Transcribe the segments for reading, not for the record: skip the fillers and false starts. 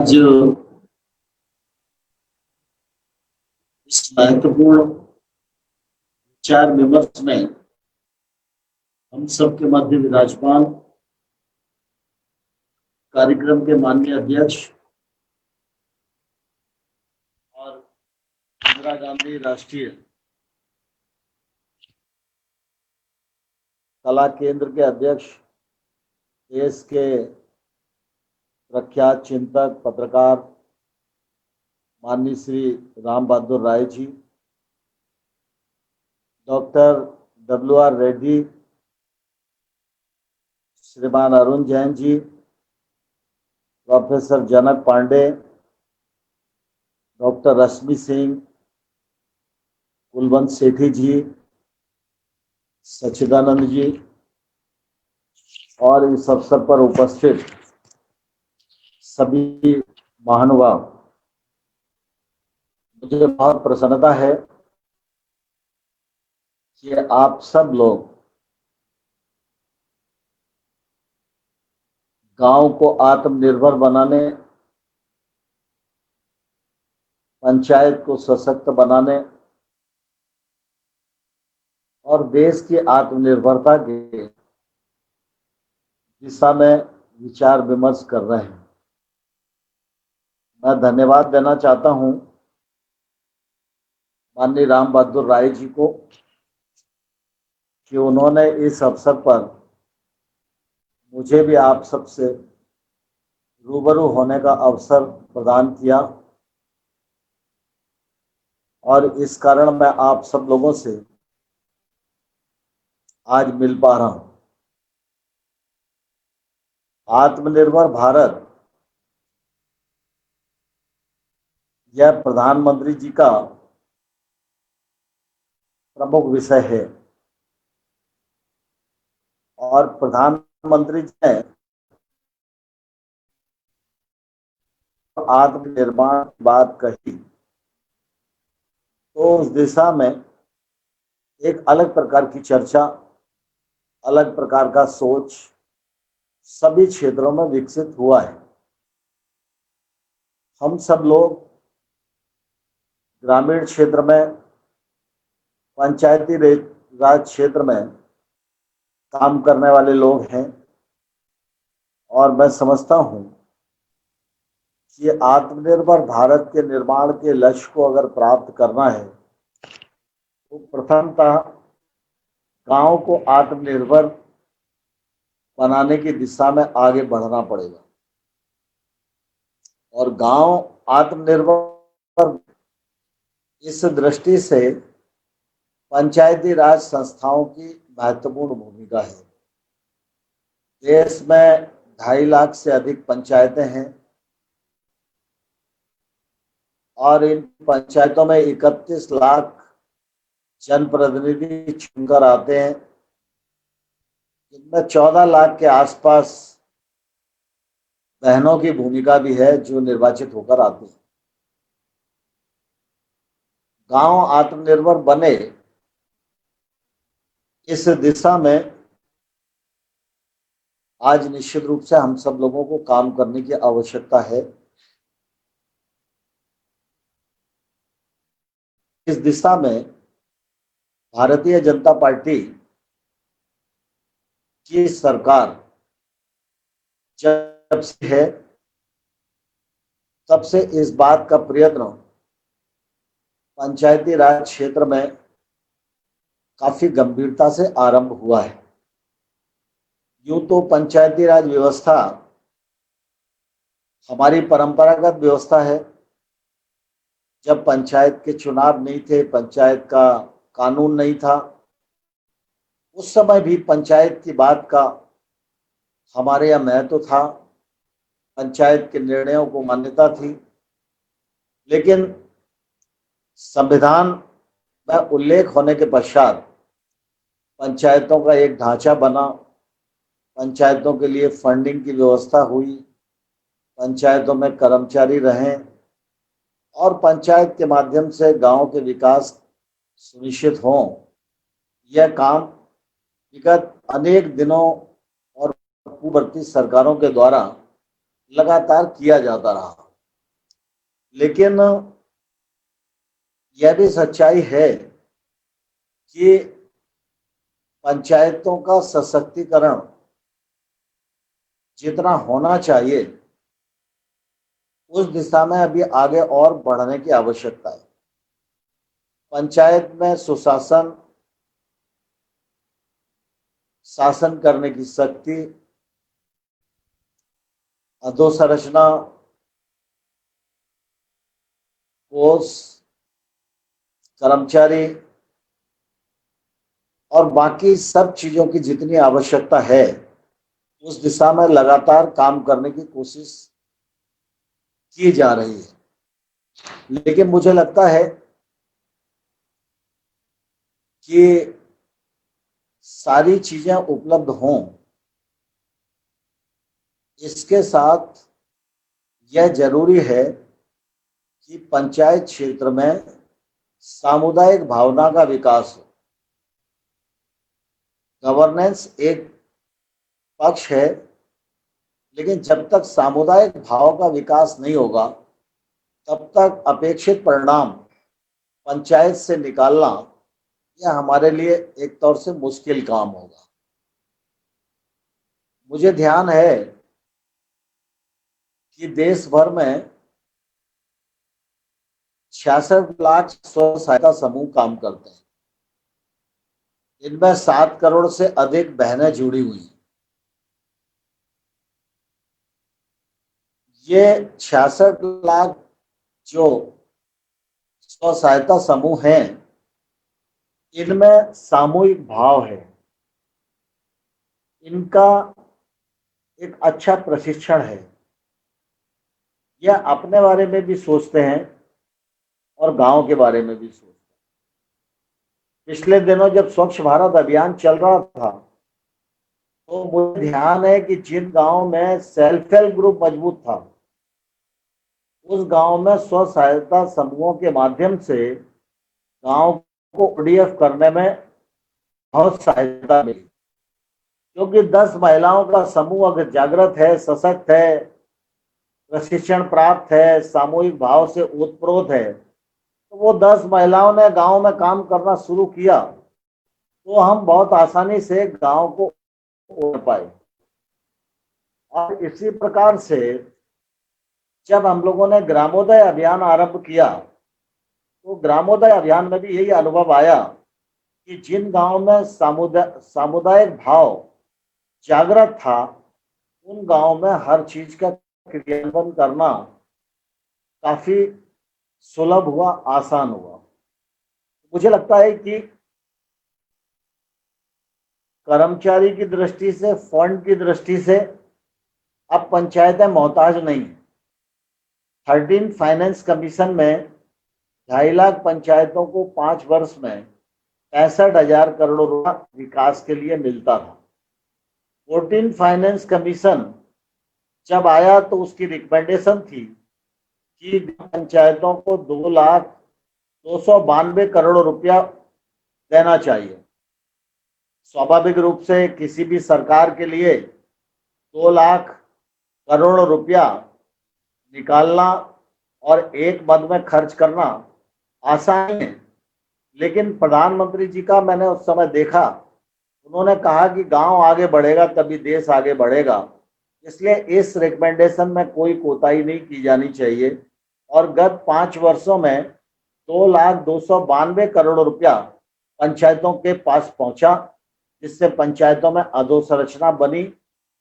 आज इस महत्वपूर्ण विचार विमर्श में हम सबके मध्य विराजमान कार्यक्रम के माननीय अध्यक्ष और इंदिरा गांधी राष्ट्रीय कला केंद्र के अध्यक्ष, देश के प्रख्यात चिंतक पत्रकार माननीय श्री राम बहादुर राय जी, डॉक्टर WR रेड्डी, श्रीमान अरुण जैन जी, प्रोफेसर जनक पांडे, डॉक्टर रश्मि सिंह, कुलवंत सेठी जी, सच्चिदानंद जी और इस अवसर पर उपस्थित सभी महानुभाव, मुझे बहुत प्रसन्नता है कि आप सब लोग गांव को आत्मनिर्भर बनाने, पंचायत को सशक्त बनाने और देश की आत्मनिर्भरता के दिशा में विचार विमर्श कर रहे हैं। मैं धन्यवाद देना चाहता हूं माननीय राम बहादुर राय जी को कि उन्होंने इस अवसर पर मुझे भी आप सबसे रूबरू होने का अवसर प्रदान किया और इस कारण मैं आप सब लोगों से आज मिल पा रहा हूं। आत्मनिर्भर भारत यह प्रधानमंत्री जी का प्रमुख विषय है और प्रधानमंत्री जी ने आत्मनिर्माण की बात कही तो उस दिशा में एक अलग प्रकार की चर्चा, अलग प्रकार का सोच सभी क्षेत्रों में विकसित हुआ है। हम सब लोग ग्रामीण क्षेत्र में, पंचायती राज क्षेत्र में काम करने वाले लोग हैं और मैं समझता हूं कि आत्मनिर्भर भारत के निर्माण के लक्ष्य को अगर प्राप्त करना है तो प्रथमतः गांव को आत्मनिर्भर बनाने की दिशा में आगे बढ़ना पड़ेगा और गांव आत्मनिर्भर, इस दृष्टि से पंचायती राज संस्थाओं की महत्वपूर्ण भूमिका है। देश में 2.5 लाख से अधिक पंचायतें हैं और इन पंचायतों में 31 लाख जनप्रतिनिधि चुनकर आते हैं, इनमें 14 लाख के आसपास बहनों की भूमिका भी है जो निर्वाचित होकर आते हैं। गांव आत्मनिर्भर बने, इस दिशा में आज निश्चित रूप से हम सब लोगों को काम करने की आवश्यकता है। इस दिशा में भारतीय जनता पार्टी की सरकार जब से है तब से इस बात का प्रयत्न पंचायती राज क्षेत्र में काफी गंभीरता से आरंभ हुआ है। यूं तो पंचायती राज व्यवस्था हमारी परंपरागत व्यवस्था है। जब पंचायत के चुनाव नहीं थे, पंचायत का कानून नहीं था, उस समय भी पंचायत की बात का हमारे यहाँ महत्व था, पंचायत के निर्णयों को मान्यता थी। लेकिन संविधान में उल्लेख होने के पश्चात पंचायतों का एक ढांचा बना, पंचायतों के लिए फंडिंग की व्यवस्था हुई, पंचायतों में कर्मचारी रहें और पंचायत के माध्यम से गांव के विकास सुनिश्चित हों। यह काम विगत अनेक दिनों और पूर्ववर्ती सरकारों के द्वारा लगातार किया जाता रहा। लेकिन यह भी सच्चाई है कि पंचायतों का सशक्तिकरण जितना होना चाहिए उस दिशा में अभी आगे और बढ़ने की आवश्यकता है। पंचायत में सुशासन, शासन करने की शक्ति, अधोसंरचना, कोष, कर्मचारी और बाकी सब चीजों की जितनी आवश्यकता है उस दिशा में लगातार काम करने की कोशिश की जा रही है। लेकिन मुझे लगता है कि सारी चीजें उपलब्ध हों, इसके साथ यह जरूरी है कि पंचायत क्षेत्र में सामुदायिक भावना का विकास हो। गवर्नेंस एक पक्ष है, लेकिन जब तक सामुदायिक भाव का विकास नहीं होगा तब तक अपेक्षित परिणाम पंचायत से निकालना यह हमारे लिए एक तौर से मुश्किल काम होगा। मुझे ध्यान है कि देश भर में 66 लाख स्व सहायता समूह काम करते हैं। इनमें 7 करोड़ से अधिक बहनें जुड़ी हुई हैं। ये 66 लाख जो स्व सहायता समूह हैं, इनमें सामूहिक भाव है। इनका एक अच्छा प्रशिक्षण है। यह अपने बारे में भी सोचते हैं और गांव के बारे में भी सोचते हैं। पिछले दिनों जब स्वच्छ भारत अभियान चल रहा था तो मुझे ध्यान है कि जिन गांव में सेल्फ हेल्प ग्रुप मजबूत था उस गांव में स्व सहायता समूहों के माध्यम से गांव को ओडीएफ करने में बहुत सहायता मिली। क्योंकि 10 महिलाओं का समूह अगर जागृत है, सशक्त है, प्रशिक्षण प्राप्त है, सामूहिक भाव से ओतप्रोत है, तो वो 10 महिलाओं ने गांव में काम करना शुरू किया तो हम बहुत आसानी से गांव को ओढ़ पाए। और इसी प्रकार से जब हम लोगों ने ग्रामोदय अभियान आरंभ किया तो ग्रामोदय अभियान में भी यही अनुभव आया कि जिन गांव में सामुदायिक भाव जागृत था उन गांव में हर चीज का क्रियान्वयन करना काफी सुलभ हुआ, आसान हुआ। मुझे लगता है कि कर्मचारी की दृष्टि से, फंड की दृष्टि से अब पंचायतें मोहताज नहीं है। 13 फाइनेंस कमीशन में 2.5 लाख पंचायतों को 5 वर्ष में 65,000 करोड़ रुपया विकास के लिए मिलता था। 14 फाइनेंस कमीशन जब आया तो उसकी रिकमेंडेशन थी कि पंचायतों को 2,292 करोड़ रुपया देना चाहिए। स्वाभाविक रूप से किसी भी सरकार के लिए 2 लाख करोड़ रुपया निकालना और एक मद में खर्च करना आसान है। लेकिन प्रधानमंत्री जी का मैंने उस समय देखा, उन्होंने कहा कि गांव आगे बढ़ेगा तभी देश आगे बढ़ेगा, इसलिए इस रिकमेंडेशन में कोई कोताही नहीं की जानी चाहिए। और गत 5 वर्षों में 2,292 करोड़ रुपया पंचायतों के पास पहुंचा, जिससे पंचायतों में अधोसंरचना बनी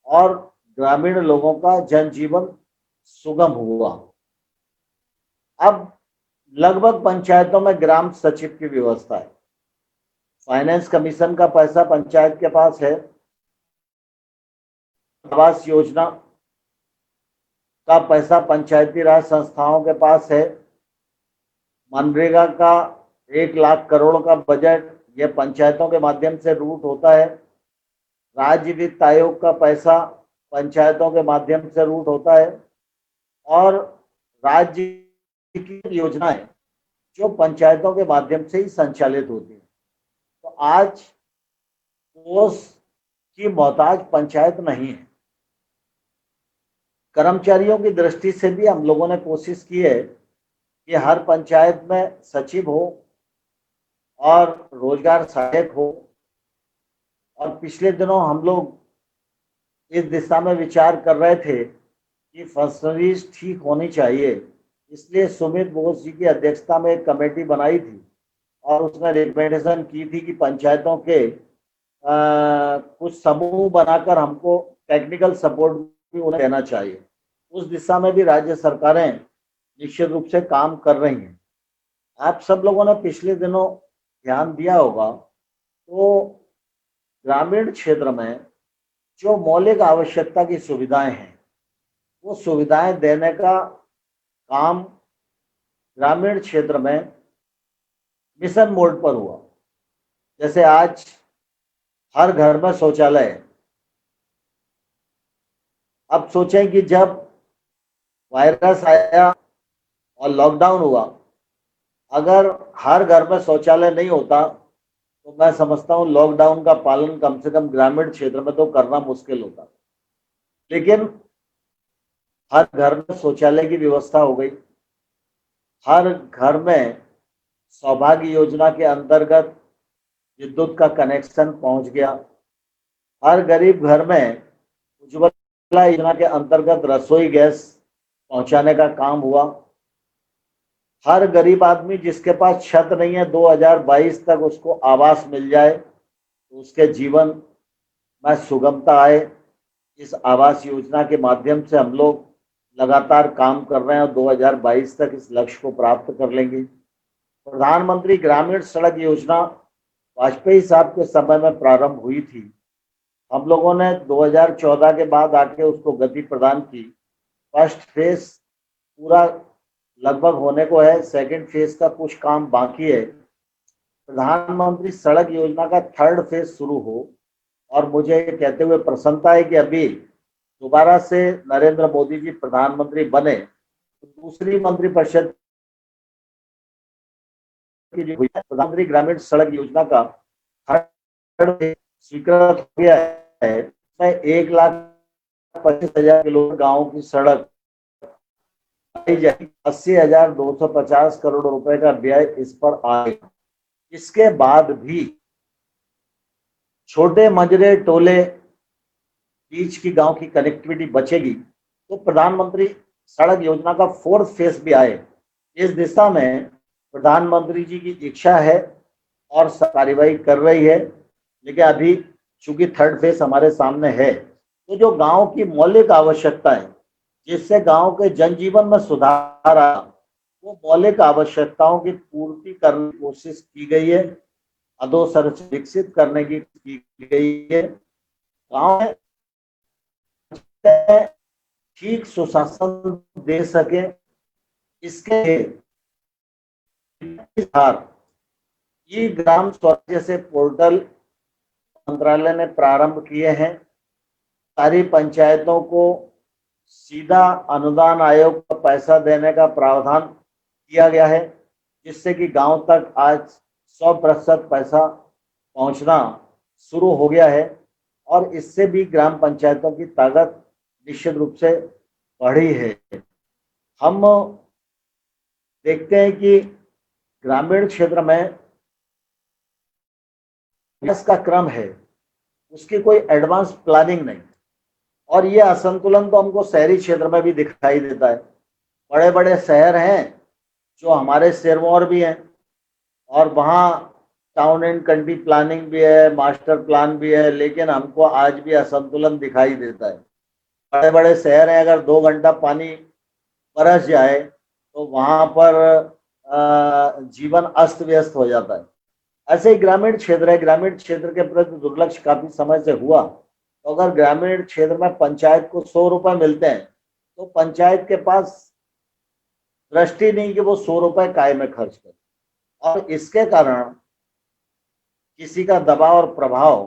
और ग्रामीण लोगों का जनजीवन सुगम हुआ। अब लगभग पंचायतों में ग्राम सचिव की व्यवस्था है। फाइनेंस कमीशन का पैसा पंचायत के पास है। आवास योजना का पैसा पंचायती राज संस्थाओं के पास है। मनरेगा का 1 लाख करोड़ का बजट यह पंचायतों के माध्यम से रूट होता है। राज्य वित्त आयोग का पैसा पंचायतों के माध्यम से रूट होता है और राज्य की योजनाएं जो पंचायतों के माध्यम से ही संचालित होती है। तो आज कोष की मोहताज पंचायत नहीं है। कर्मचारियों की दृष्टि से भी हम लोगों ने कोशिश की है कि हर पंचायत में सचिव हो और रोजगार सहायक हो। और पिछले दिनों हम लोग इस दिशा में विचार कर रहे थे कि फंक्शनरीज ठीक होनी चाहिए, इसलिए सुमित बोस जी की अध्यक्षता में एक कमेटी बनाई थी और उसने रिकमेंडेशन की थी कि पंचायतों के कुछ समूह बनाकर हमको टेक्निकल सपोर्ट भी उन्हें देना चाहिए। उस दिशा में भी राज्य सरकारें निश्चित रूप से काम कर रही हैं। आप सब लोगों ने पिछले दिनों ध्यान दिया होगा तो ग्रामीण क्षेत्र में जो मौलिक आवश्यकता की सुविधाएं हैं, वो सुविधाएं देने का काम ग्रामीण क्षेत्र में मिशन मोड पर हुआ। जैसे आज हर घर में शौचालय है। अब सोचें कि जब वायरस आया और लॉकडाउन हुआ, अगर हर घर में शौचालय नहीं होता तो मैं समझता हूँ लॉकडाउन का पालन कम से कम ग्रामीण क्षेत्र में तो करना मुश्किल होता। लेकिन हर घर में शौचालय की व्यवस्था हो गई। हर घर में सौभाग्य योजना के अंतर्गत विद्युत का कनेक्शन पहुंच गया। हर गरीब घर में उज्ज्वला योजना के अंतर्गत रसोई गैस पहुंचाने का काम हुआ। हर गरीब आदमी जिसके पास छत नहीं है 2022 तक उसको आवास मिल जाए तो उसके जीवन में सुगमता आए। इस आवास योजना के माध्यम से हम लोग लगातार काम कर रहे हैं और 2022 तक इस लक्ष्य को प्राप्त कर लेंगे। प्रधानमंत्री ग्रामीण सड़क योजना वाजपेयी साहब के समय में प्रारंभ हुई थी। हम लोगों ने 2014 के बाद आके उसको गति प्रदान की। फर्स्ट फेज पूरा लगभग होने को है, सेकंड फेज का कुछ काम बाकी है। प्रधानमंत्री सड़क योजना का थर्ड फेज शुरू हो और मुझे ये कहते हुए प्रसन्नता है कि अभी दोबारा से नरेंद्र मोदी जी प्रधानमंत्री बने तो दूसरी मंत्रिपरिषद की जो प्रधानमंत्री ग्रामीण सड़क योजना का थर्ड फेज स्वीकृत हो गया है। इसमें 1,25,000 किलोमीटर गाँव की सड़क 80,250 करोड़ रुपए का व्यय इस पर आएगा। इसके बाद भी छोटे मजरे टोले बीच की गांव की कनेक्टिविटी बचेगी तो प्रधानमंत्री सड़क योजना का फोर्थ फेज भी आए, इस दिशा में प्रधानमंत्री जी की इच्छा है और कार्यवाही कर रही है। लेकिन अभी चूंकि थर्ड फेज हमारे सामने है तो जो गांव की मौलिक आवश्यकता है जिससे गांव के जनजीवन में सुधार आया, वो मौलिक आवश्यकताओं की पूर्ति करने की कोशिश की गई है, अधोसंरचना विकसित करने की गई है। गांव में ठीक सुशासन दे सके इसके ई ग्राम स्वराज्य से पोर्टल मंत्रालय ने प्रारंभ किए हैं। सारी पंचायतों को सीधा अनुदान आयोग को पैसा देने का प्रावधान किया गया है, जिससे कि गांव तक आज 100% पैसा पहुंचना शुरू हो गया है और इससे भी ग्राम पंचायतों की ताकत निश्चित रूप से बढ़ी है। हम देखते हैं कि ग्रामीण क्षेत्र में विकास का क्रम है, उसकी कोई एडवांस प्लानिंग नहीं और ये असंतुलन तो हमको शहरी क्षेत्र में भी दिखाई देता है। बड़े बड़े शहर हैं जो हमारे सिरमौर भी हैं और वहाँ टाउन एंड कंट्री प्लानिंग भी है, मास्टर प्लान भी है, लेकिन हमको आज भी असंतुलन दिखाई देता है। बड़े बड़े शहर हैं, अगर 2 घंटा पानी बरस जाए तो वहाँ पर जीवन अस्त व्यस्त हो जाता है। ऐसे ही ग्रामीण क्षेत्र है, ग्रामीण क्षेत्र के प्रति दुर्लक्ष्य काफी समय से हुआ। तो अगर ग्रामीण क्षेत्र में पंचायत को 100 रुपए मिलते हैं तो पंचायत के पास दृष्टि नहीं कि वो 100 रुपए काय में खर्च करे और इसके कारण किसी का दबाव और प्रभाव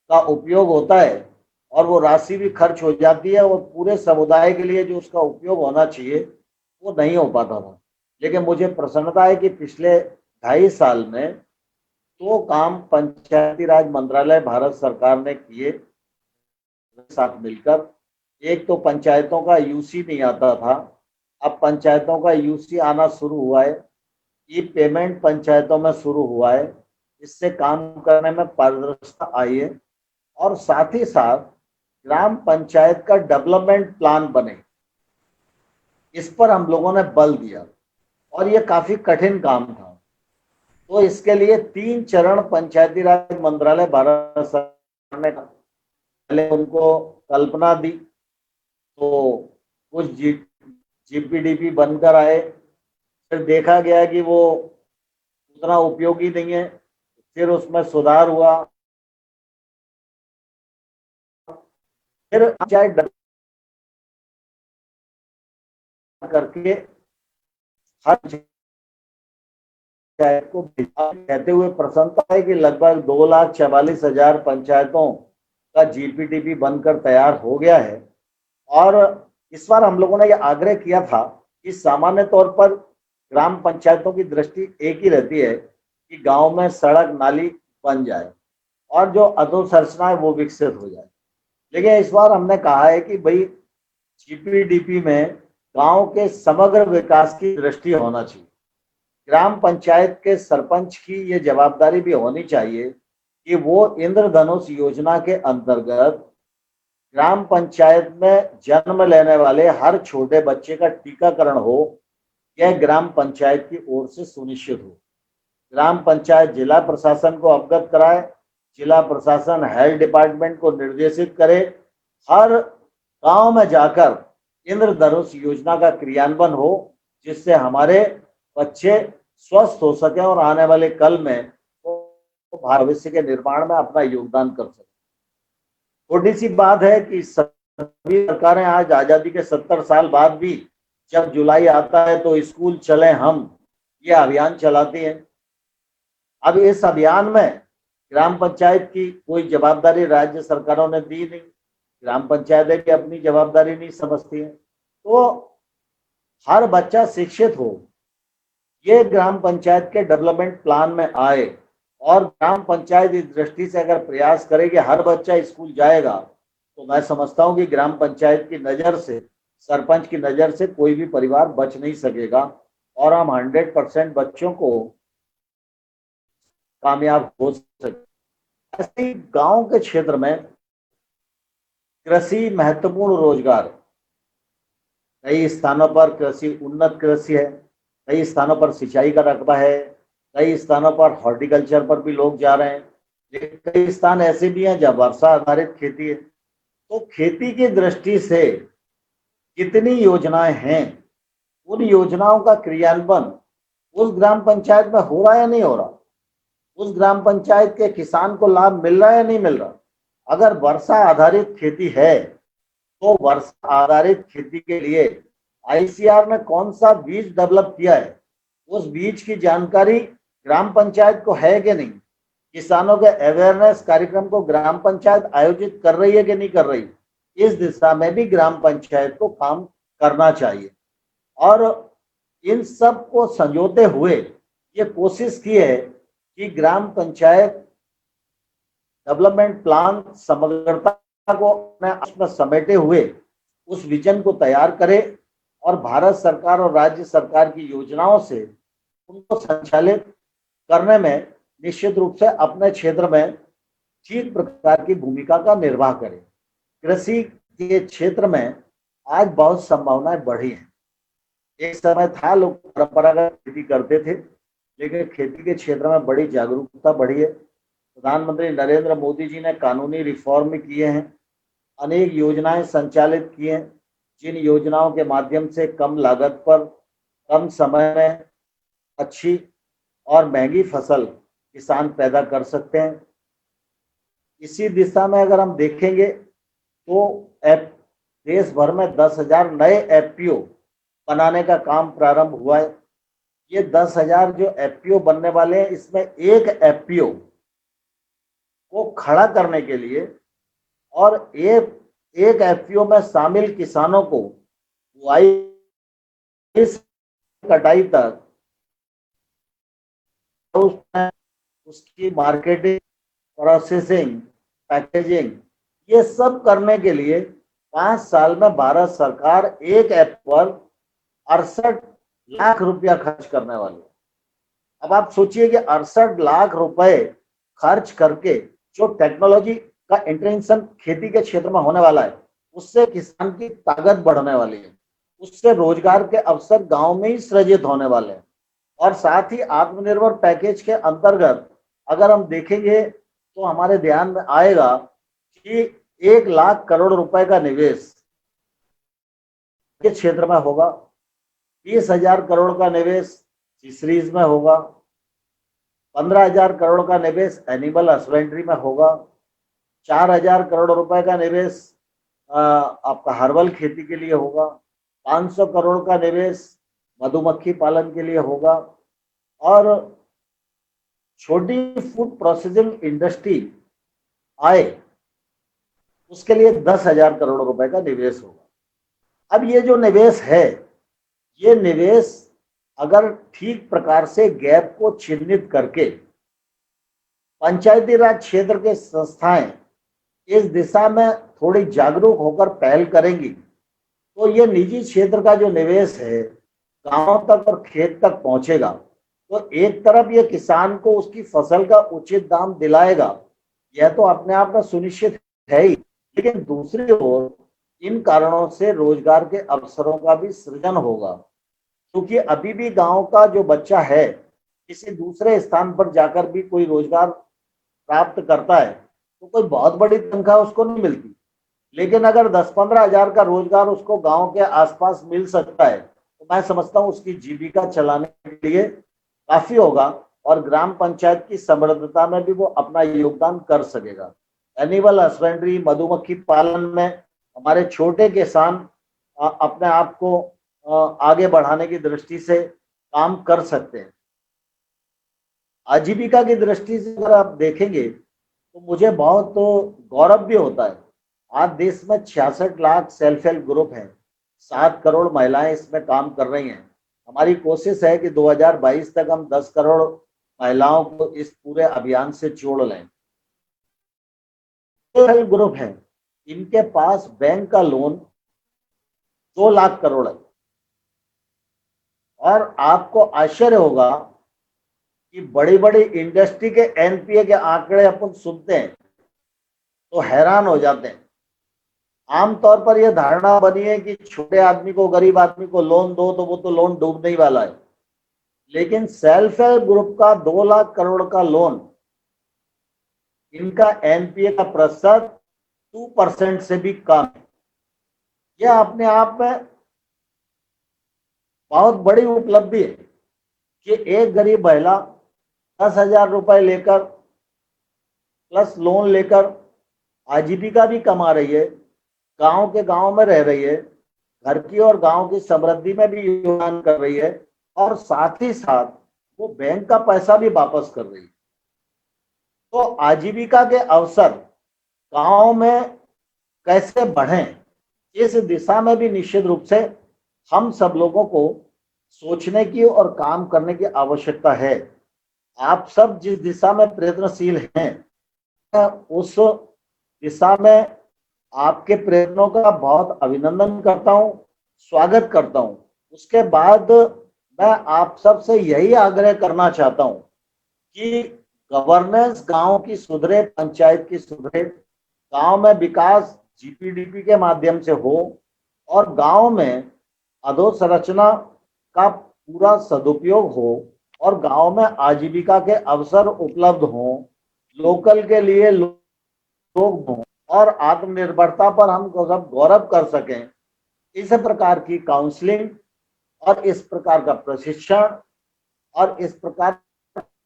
का उपयोग होता है और वो राशि भी खर्च हो जाती है और पूरे समुदाय के लिए जो उसका उपयोग होना चाहिए वो नहीं हो पाता था। लेकिन मुझे प्रसन्नता है कि पिछले 2.5 साल में 2 काम पंचायती राज मंत्रालय भारत सरकार ने किए साथ मिलकर। एक तो पंचायतों का यूसी नहीं आता था, अब पंचायतों का यूसी आना शुरू हुआ है, ई पेमेंट पंचायतों में शुरू हुआ है। इससे काम करने में पारदर्शिता आई है और साथ ही साथ ग्राम पंचायत का डेवलपमेंट प्लान बने, इस पर हम लोगों ने बल दिया और ये काफी कठिन काम था। तो इसके लिए 3 चरण पंचायती राज मंत्रालय भारत सरकार ने पहले उनको कल्पना दी, तो कुछ जीपीडीपी बनकर आए, फिर देखा गया कि वो उतना उपयोगी नहीं है, फिर उसमें सुधार हुआ, फिर पंचायत करके हर पंचायत को कहते हुए प्रसन्नता है कि लगभग 2,44,000 पंचायतों का जीपीटीपी बनकर तैयार हो गया है। और इस बार हम लोगों ने यह आग्रह किया था कि सामान्य तौर पर ग्राम पंचायतों की दृष्टि एक ही रहती है कि गांव में सड़क नाली बन जाए और जो अधोसंरचना है वो विकसित हो जाए। लेकिन इस बार हमने कहा है कि भाई जीपीडीपी में गांव के समग्र विकास की दृष्टि होना चाहिए। ग्राम पंचायत के सरपंच की ये जवाबदारी भी होनी चाहिए कि वो इंद्रधनुष योजना के अंतर्गत ग्राम पंचायत में जन्म लेने वाले हर छोटे बच्चे का टीकाकरण हो, यह ग्राम पंचायत की ओर से सुनिश्चित हो। ग्राम पंचायत जिला प्रशासन को अवगत कराए, जिला प्रशासन हेल्थ डिपार्टमेंट को निर्देशित करे, हर गांव में जाकर इंद्रधनुष योजना का क्रियान्वयन हो, जिससे हमारे बच्चे स्वस्थ हो सके और आने वाले कल में भविष्य के निर्माण में अपना योगदान कर सके। थोड़ी सी बात है कि सभी सरकारें आज आजादी के 70 साल बाद भी जब जुलाई आता है तो स्कूल चले हम, ये अभियान चलाती हैं। अब इस अभियान में ग्राम पंचायत की कोई जवाबदारी राज्य सरकारों ने दी नहीं, ग्राम पंचायतें भी अपनी जवाबदारी नहीं समझती हैं। तो हर बच्चा शिक्षित हो, ये ग्राम पंचायत के डेवलपमेंट प्लान में आए और ग्राम पंचायत इस दृष्टि से अगर प्रयास करे कि हर बच्चा स्कूल जाएगा, तो मैं समझता हूं कि ग्राम पंचायत की नज़र से, सरपंच की नज़र से कोई भी परिवार बच नहीं सकेगा और हम 100% बच्चों को कामयाब हो सके। ऐसे ही गांव के क्षेत्र में कृषि महत्वपूर्ण रोजगार, कई स्थानों पर कृषि उन्नत कृषि है, कई स्थानों पर सिंचाई का रकबा है, कई स्थानों पर हॉर्टिकल्चर पर भी लोग जा रहे हैं, लेकिन कई स्थान ऐसे भी हैं जहाँ वर्षा आधारित खेती है। तो खेती की दृष्टि से कितनी योजनाएं हैं, उन योजनाओं का क्रियान्वयन उस ग्राम पंचायत में हो रहा है या नहीं हो रहा, उस ग्राम पंचायत के किसान को लाभ मिल रहा है या नहीं मिल रहा। अगर वर्षा आधारित खेती है तो वर्षा आधारित खेती के लिए आईसीआर ने कौन सा बीज डेवलप किया है, उस बीज की जानकारी ग्राम पंचायत को है कि नहीं, किसानों के अवेयरनेस कार्यक्रम को ग्राम पंचायत आयोजित कर रही है कि नहीं कर रही, इस दिशा में भी ग्राम पंचायत को काम करना चाहिए। और इन सब को संजोते हुए ये कोशिश की है कि ग्राम पंचायत डेवलपमेंट प्लान समग्रता को अपने समेटे हुए उस विजन को तैयार करे और भारत सरकार और राज्य सरकार की योजनाओं से उनको संचालित करने में निश्चित रूप से अपने क्षेत्र में ठीक प्रकार की भूमिका का निर्वाह करे। कृषि के क्षेत्र में आज बहुत संभावनाएं बढ़ी हैं। एक समय था लोग परंपरागत खेती करते थे, लेकिन खेती के क्षेत्र में बड़ी जागरूकता बढ़ी है। प्रधानमंत्री नरेंद्र मोदी जी ने कानूनी रिफॉर्म किए हैं, अनेक योजनाएं संचालित की हैं, जिन योजनाओं के माध्यम से कम लागत पर कम समय में अच्छी और महंगी फसल किसान पैदा कर सकते हैं। इसी दिशा में अगर हम देखेंगे तो देश भर में 10,000 नए एफपीओ बनाने का काम प्रारंभ हुआ है। ये 10,000 जो एफपीओ बनने वाले हैं, इसमें एक एफपीओ को खड़ा करने के लिए और एक एफपीओ में शामिल किसानों को बुआई कटाई तक उसकी मार्केटिंग, प्रोसेसिंग, पैकेजिंग, ये सब करने के लिए 5 साल में भारत सरकार एक ऐप पर 68 लाख रुपया खर्च करने वाले। अब आप सोचिए कि 68 लाख रुपए खर्च करके जो टेक्नोलॉजी का इंटरेंशन खेती के क्षेत्र में होने वाला है, उससे किसान की ताकत बढ़ने वाली है, उससे रोजगार के अवसर गांव में ही सृजित होने वाले हैं। और साथ ही आत्मनिर्भर पैकेज के अंतर्गत अगर हम देखेंगे तो हमारे ध्यान में आएगा कि 1 लाख करोड़ रुपए का निवेश के क्षेत्र में होगा, 20,000 करोड़ का निवेश फिशरीज में होगा, 15,000 करोड़ का निवेश एनिमल हस्बेंड्री में होगा, 4,000 करोड़ रुपए का निवेश आपका हर्बल खेती के लिए होगा, 500 करोड़ का निवेश मधुमक्खी पालन के लिए होगा, और छोटी फूड प्रोसेसिंग इंडस्ट्री आए उसके लिए 10,000 करोड़ रुपए का निवेश होगा। अब ये जो निवेश है, ये निवेश अगर ठीक प्रकार से गैप को चिन्हित करके पंचायती राज क्षेत्र के संस्थाएं इस दिशा में थोड़ी जागरूक होकर पहल करेंगी तो ये निजी क्षेत्र का जो निवेश है गांव तक और खेत तक पहुंचेगा। तो एक तरफ ये किसान को उसकी फसल का उचित दाम दिलाएगा, यह तो अपने आप में सुनिश्चित है ही, लेकिन दूसरी ओर इन कारणों से रोजगार के अवसरों का भी सृजन होगा, क्योंकि अभी भी गांव का जो बच्चा है किसी दूसरे स्थान पर जाकर भी कोई रोजगार प्राप्त करता है तो कोई बहुत बड़ी तनख्वाह उसको नहीं मिलती, लेकिन अगर 10-15 हजार का रोजगार उसको गांव के आसपास मिल सकता है तो मैं समझता हूँ उसकी जीविका चलाने के लिए काफी होगा और ग्राम पंचायत की समृद्धता में भी वो अपना योगदान कर सकेगा। एनिमल हस्बेंड्री, मधुमक्खी पालन में हमारे छोटे किसान अपने आप को आगे बढ़ाने की दृष्टि से काम कर सकते हैं। आजीविका की दृष्टि से अगर आप देखेंगे तो मुझे बहुत गौरव भी होता है। आज देश में 66 लाख सेल्फ हेल्प ग्रुप हैं, 7 करोड़ महिलाएं इसमें काम कर रही हैं। हमारी कोशिश है कि 2022 तक हम 10 करोड़ महिलाओं को इस पूरे अभियान से जोड़ लें। सेल्फ हेल्प ग्रुप है, इनके पास बैंक का लोन 2 लाख करोड़ है। और आपको आश्चर्य होगा कि बड़ी बड़ी इंडस्ट्री के एनपीए के आंकड़े अपन सुनते हैं तो हैरान हो जाते हैं। आमतौर पर यह धारणा बनी है कि छोटे आदमी को, गरीब आदमी को लोन दो तो वो तो लोन डूबने ही वाला है, लेकिन सेल्फ हेल्प ग्रुप का 2 लाख करोड़ का लोन, इनका एनपीए का प्रतिशत 2% से भी कम है। यह अपने आप में बहुत बड़ी उपलब्धि है कि एक गरीब महिला 10,000 रुपए लेकर प्लस लोन लेकर आजीविका भी कमा रही है, गांव के गांव में रह रही है, घर की और गांव की समृद्धि में भी योगदान कर रही है और साथ ही साथ वो बैंक का पैसा भी वापस कर रही है। तो आजीविका के अवसर गांव में कैसे बढ़ें, इस दिशा में भी निश्चित रूप से हम सब लोगों को सोचने की और काम करने की आवश्यकता है। आप सब जिस दिशा में प्रयत्नशील हैं, उस दिशा में आपके प्रयत्नों का बहुत अभिनंदन करता हूं, स्वागत करता हूं। उसके बाद मैं आप सब से यही आग्रह करना चाहता हूं कि गवर्नेंस गांव की सुधरे, पंचायत की सुधरे, गांव में विकास जीपीडीपी के माध्यम से हो और गांव में अधोसंरचना का पूरा सदुपयोग हो और गांव में आजीविका के अवसर उपलब्ध हों, लोकल के लिए लोग हों और आत्मनिर्भरता पर हम सब गौरव कर सकें। इस प्रकार की काउंसलिंग और इस प्रकार का प्रशिक्षण और इस प्रकार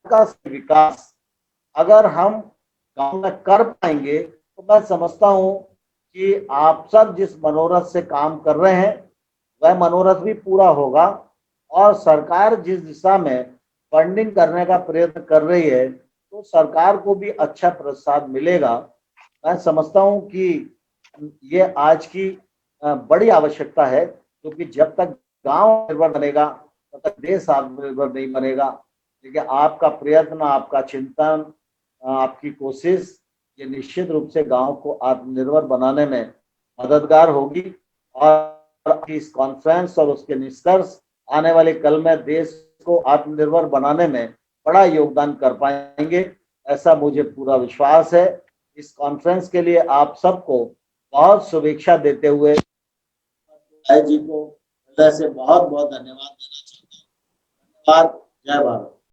का विकास अगर हम गांव में कर पाएंगे तो मैं समझता हूं कि आप सब जिस मनोरथ से काम कर रहे हैं वह मनोरथ भी पूरा होगा और सरकार जिस दिशा में फंडिंग करने का प्रयत्न कर रही है तो सरकार को भी अच्छा प्रोत्साहन मिलेगा। मैं समझता हूं कि ये आज की बड़ी आवश्यकता है, क्योंकि जब तक गांव निर्भर बनेगा तब तक देश आत्मनिर्भर नहीं बनेगा। देखिए, आपका प्रयत्न, आपका चिंतन, आपकी कोशिश ये निश्चित रूप से गांव को आत्मनिर्भर बनाने में मददगार होगी और इस कॉन्फ्रेंस और उसके निष्कर्ष आने वाले कल में देश को आत्मनिर्भर बनाने में बड़ा योगदान कर पाएंगे, ऐसा मुझे पूरा विश्वास है। इस कॉन्फ्रेंस के लिए आप सबको बहुत शुभेच्छा देते हुए जी को हृदय से बहुत बहुत धन्यवाद देना चाहता हूँ। धन्यवाद। जय भारत।